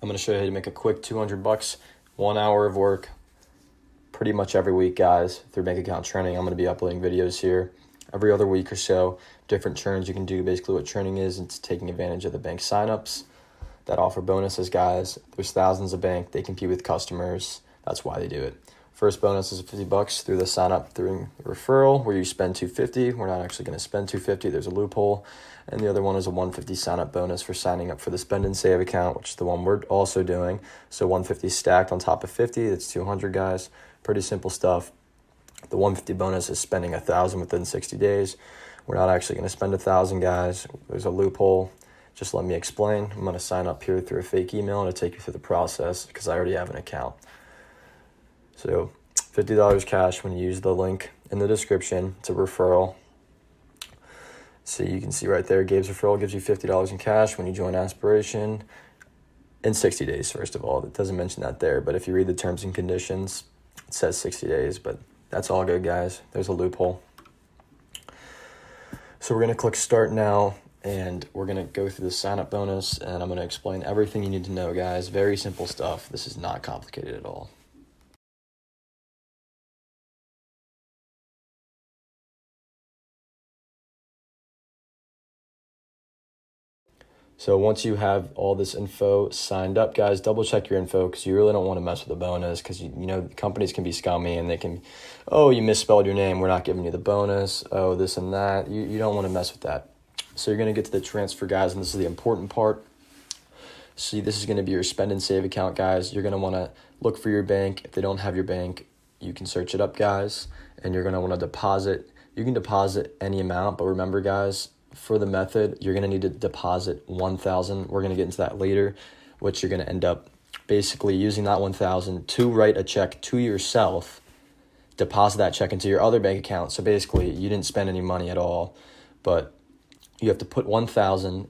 I'm going to show you how to make a quick $200, 1 hour of work, pretty much every week, guys, through bank account training. I'm going to be uploading videos here every other week or so, different churns you can do. Basically what churning is, it's taking advantage of the bank signups that offer bonuses, guys. There's thousands of banks. They compete with customers. That's why they do it. First bonus is $50 through the sign up through referral, where you spend $250. We're not actually going to spend $250. There's a loophole. And the other one is a $150 sign up bonus for signing up for the spend and save account, which is the one we're also doing. So $150 stacked on top of $50. That's $200, guys. Pretty simple stuff. The $150 bonus is spending $1,000 within 60 days. We're not actually going to spend $1,000, guys. There's a loophole. Just let me explain. I'm going to sign up here through a fake email to take you through the process because I already have an account. So $50 cash when you use the link in the description. It's a referral. So you can see right there, Gabe's referral gives you $50 in cash when you join Aspiration in 60 days, first of all. It doesn't mention that there, but if you read the terms and conditions, it says 60 days, but that's all good, guys. There's a loophole. So we're going to click start now, and we're going to go through the sign up bonus, and I'm going to explain everything you need to know, guys. Very simple stuff. This is not complicated at all. So once you have all this info signed up, guys, double check your info because you really don't want to mess with the bonus because, you know, companies can be scummy and they can, oh, you misspelled your name, we're not giving you the bonus, oh, this and that. You don't want to mess with that. So you're going to get to the transfer, guys, and this is the important part. See, this is going to be your spend and save account, guys. You're going to want to look for your bank. If they don't have your bank, you can search it up, guys, and you're going to want to deposit. You can deposit any amount, but remember, guys, for the method, you're going to need to deposit $1,000. We're going to get into that later, which you're going to end up basically using that $1,000 to write a check to yourself, deposit that check into your other bank account. So basically, you didn't spend any money at all, but you have to put $1,000,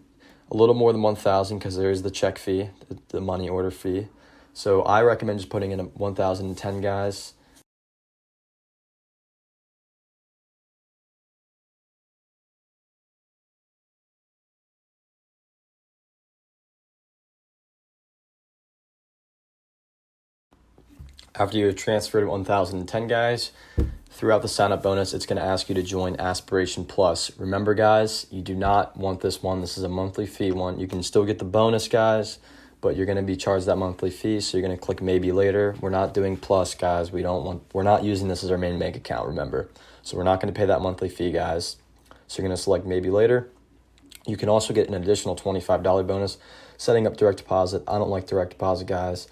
a little more than $1,000 because there is the check fee, the money order fee. So I recommend just putting in a $1,010, guys. After you have transferred 1,010, guys, throughout the sign-up bonus, it's going to ask you to join Aspiration Plus. Remember, guys, you do not want this one. This is a monthly fee one. You can still get the bonus, guys, but you're going to be charged that monthly fee, so you're going to click Maybe Later. We're not doing Plus, guys. We're not using this as our main bank account, remember. So we're not going to pay that monthly fee, guys. So you're going to select Maybe Later. You can also get an additional $25 bonus setting up direct deposit. I don't like direct deposit, guys.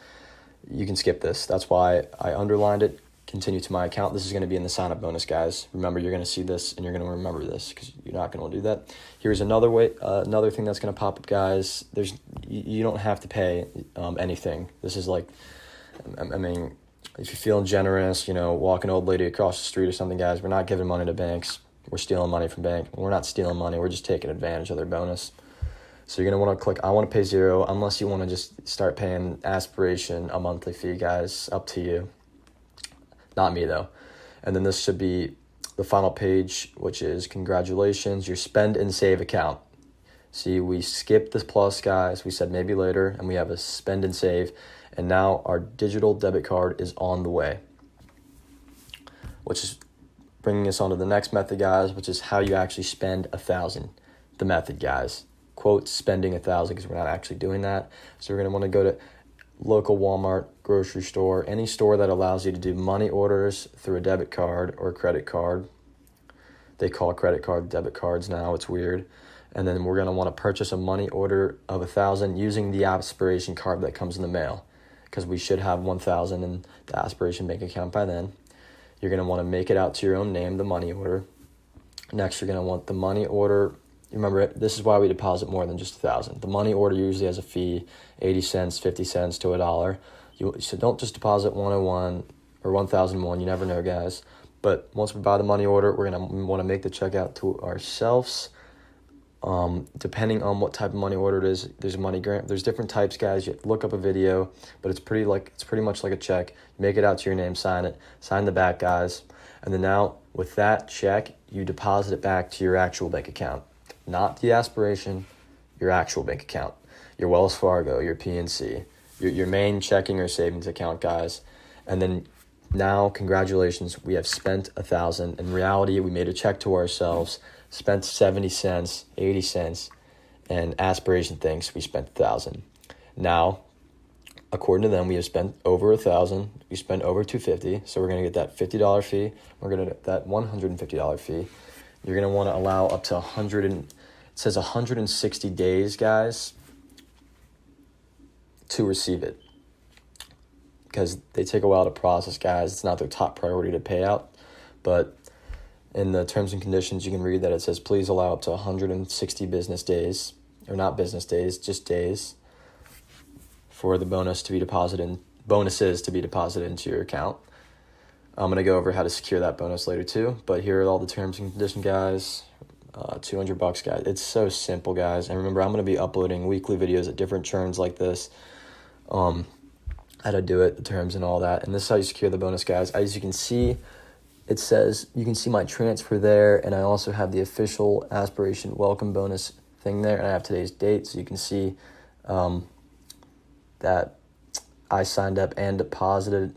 You can skip this. That's why I underlined it. Continue to my account. This is going to be in the sign-up bonus, guys. Remember, you're going to see this and you're going to remember this because you're not going to do that. Here's another way, another thing that's going to pop up, guys. You don't have to pay anything. This is like, I mean, if you're feeling generous, you know, walk an old lady across the street or something, guys. We're not giving money to banks. We're stealing money from banks. We're not stealing money. We're just taking advantage of their bonus. So you're going to want to click, I want to pay $0, unless you want to just start paying Aspiration a monthly fee, guys. Up to you. Not me, though. And then this should be the final page, which is congratulations, your spend and save account. See, we skipped this plus, guys. We said maybe later, and we have a spend and save. And now our digital debit card is on the way, which is bringing us on to the next method, guys, which is how you actually spend $1,000. The method, guys. Quote, spending $1,000 because we're not actually doing that. So we're going to want to go to local Walmart, grocery store, any store that allows you to do money orders through a debit card or a credit card. They call credit card debit cards now. It's weird. And then we're going to want to purchase a money order of $1,000 using the Aspiration card that comes in the mail because we should have $1,000 in the Aspiration bank account by then. You're going to want to make it out to your own name, the money order. Next, you're going to want the money order. Remember, this is why we deposit more than just $1,000. The money order usually has a fee, 80 cents, 50 cents to $1. So don't just deposit 101 or 1,001. You never know, guys. But once we buy the money order, we're going to want to make the check out to ourselves. Depending on what type of money order it is, there's a money grant. There's different types, guys. You have to look up a video, but it's pretty much like a check. Make it out to your name, sign it, sign the back, guys. And then now with that check, you deposit it back to your actual bank account. Not the Aspiration, your actual bank account, your Wells Fargo, your PNC. your main checking or savings account, guys. And then now, congratulations, we have spent $1,000. In reality, we made a check to ourselves, spent 70 cents, 80 cents, and aspiration thinks we spent $1,000. Now, according to them, we have spent over $1,000. We spent over $250, so we're gonna get that $50 fee. We're gonna get that $150 fee. You're gonna want to allow up to 100 and it says 160 days, guys, to receive it, because they take a while to process, guys. It's not their top priority to pay out, but in the terms and conditions, you can read that it says, please allow up to 160 business days, or not business days, just days, for the bonuses to be deposited into your account. I'm going to go over how to secure that bonus later too, but here are all the terms and conditions, guys. $200, guys. It's so simple, guys. And remember, I'm going to be uploading weekly videos at different churns like this. How to do it, the terms and all that. And this is how you secure the bonus, guys. As you can see, it says, you can see my transfer there, and I also have the official aspiration welcome bonus thing there, and I have today's date, so you can see that I signed up and deposited.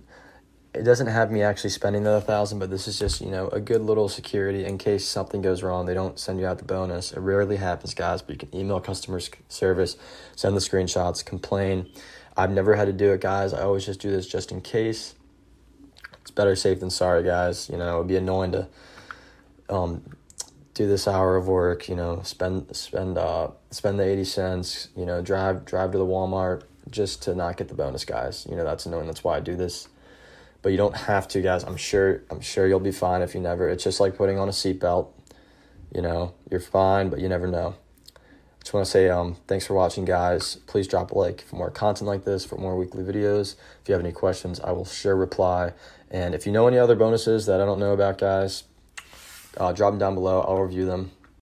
It doesn't have me actually spending the $1,000, but this is just, a good little security in case something goes wrong. They don't send you out the bonus. It rarely happens, guys, but you can email customer service, send the screenshots, complain. I've never had to do it, guys. I always just do this just in case. It's better safe than sorry, guys. It would be annoying to do this hour of work, spend the 80 cents, drive to the Walmart just to not get the bonus, guys. That's annoying. That's why I do this. But you don't have to, guys. I'm sure you'll be fine if you never. It's just like putting on a seatbelt. You're fine, but you never know. I just want to say thanks for watching, guys. Please drop a like for more content like this, for more weekly videos. If you have any questions, I will sure reply. And if you know any other bonuses that I don't know about, guys, drop them down below. I'll review them.